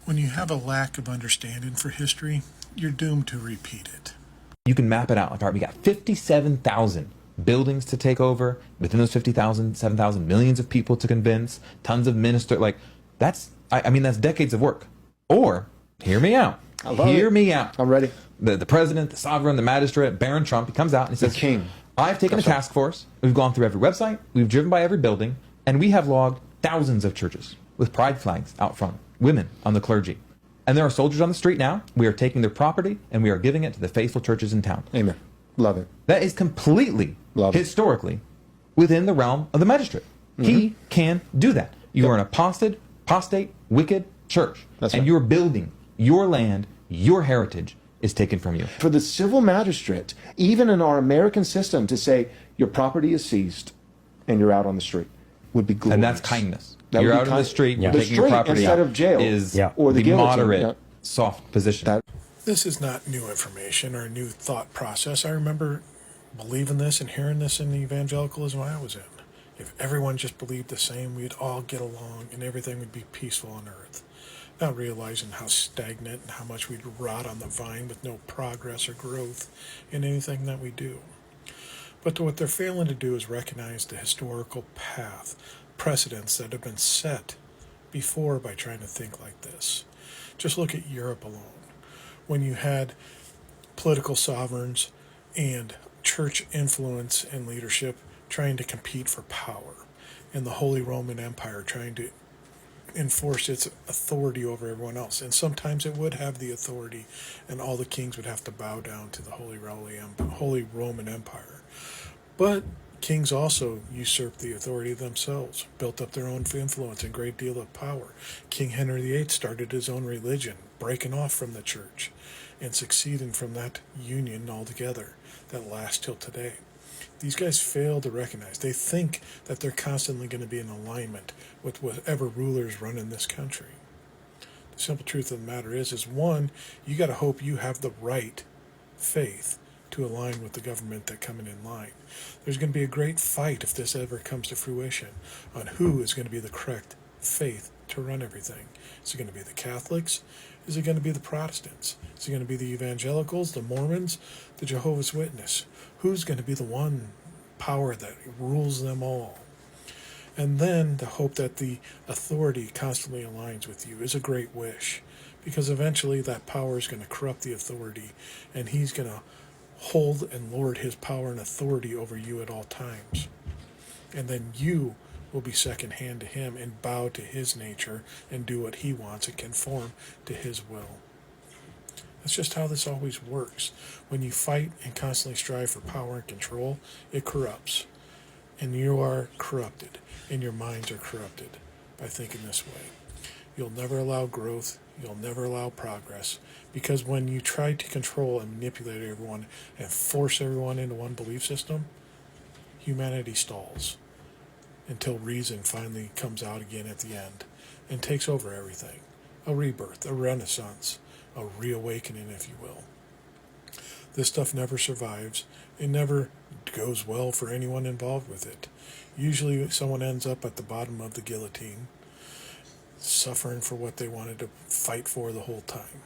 When you have a lack of understanding for history, you're doomed to repeat it. You can map it out. Like, all right, we got 57,000 buildings to take over. Within those 50,000, 7,000, millions of people to convince, tons of ministers. Like, I mean, that's decades of work. Or, hear me out. Hear me out. I'm ready. The president, the sovereign, the magistrate, Baron Trump, he comes out and he says, the king. I've taken a task force. We've gone through every website. We've driven by every building. And we have logged thousands of churches with pride flags out front, women on the clergy. And there are soldiers on the street now. We are taking their property and we are giving it to the faithful churches in town. Amen. Love it. That is completely, historically, within the realm of the magistrate. Mm-hmm. He can do that. You are an apostate, wicked church. That's and right. you're building your land, your heritage is taken from you. For the civil magistrate, even in our American system, to say your property is seized and you're out on the street would be glorious. And that's kindness. That You're would be out in the street, you're The taking your street property instead of jail is or the guillotine. moderate, soft position. This is not new information or a new thought process. I remember believing this and hearing this in the evangelicalism I was in. If everyone just believed the same, we'd all get along and everything would be peaceful on earth. Not realizing how stagnant and how much we'd rot on the vine with no progress or growth in anything that we do. But what they're failing to do is recognize the historical path, precedents that have been set before by trying to think like this. Just look at Europe alone. When you had political sovereigns and church influence and leadership trying to compete for power, and the Holy Roman Empire trying to enforce its authority over everyone else. And sometimes it would have the authority, and all the kings would have to bow down to the Holy Roman Empire. But kings also usurped the authority themselves, built up their own influence and great deal of power. King Henry VIII started his own religion, breaking off from the church and succeeding from that union altogether that lasts till today. These guys fail to recognize. They think that they're constantly going to be in alignment with whatever rulers run in this country. The simple truth of the matter is one, you got to hope you have the right faith to align with the government that coming in line. There's going to be a great fight if this ever comes to fruition on who is going to be the correct faith to run everything. Is it going to be the Catholics? Is it going to be the Protestants? Is it going to be the evangelicals, the Mormons, the Jehovah's Witness? Who's going to be the one power that rules them all? And then the hope that the authority constantly aligns with you is a great wish, because eventually that power is going to corrupt the authority, and he's going to hold and lord his power and authority over you at all times. And then you will be second hand to him and bow to his nature and do what he wants and conform to his will. That's just how this always works. When you fight and constantly strive for power and control, it corrupts. And you are corrupted, and your minds are corrupted by thinking this way. You'll never allow growth. You'll never allow progress. Because when you try to control and manipulate everyone and force everyone into one belief system, humanity stalls until reason finally comes out again at the end and takes over everything. A rebirth, a renaissance, a reawakening, if you will. This stuff never survives. It never goes well for anyone involved with it. Usually someone ends up at the bottom of the guillotine, suffering for what they wanted to fight for the whole time.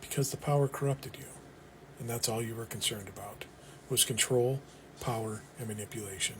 Because the power corrupted you. And that's all you were concerned about, was control, power, and manipulation.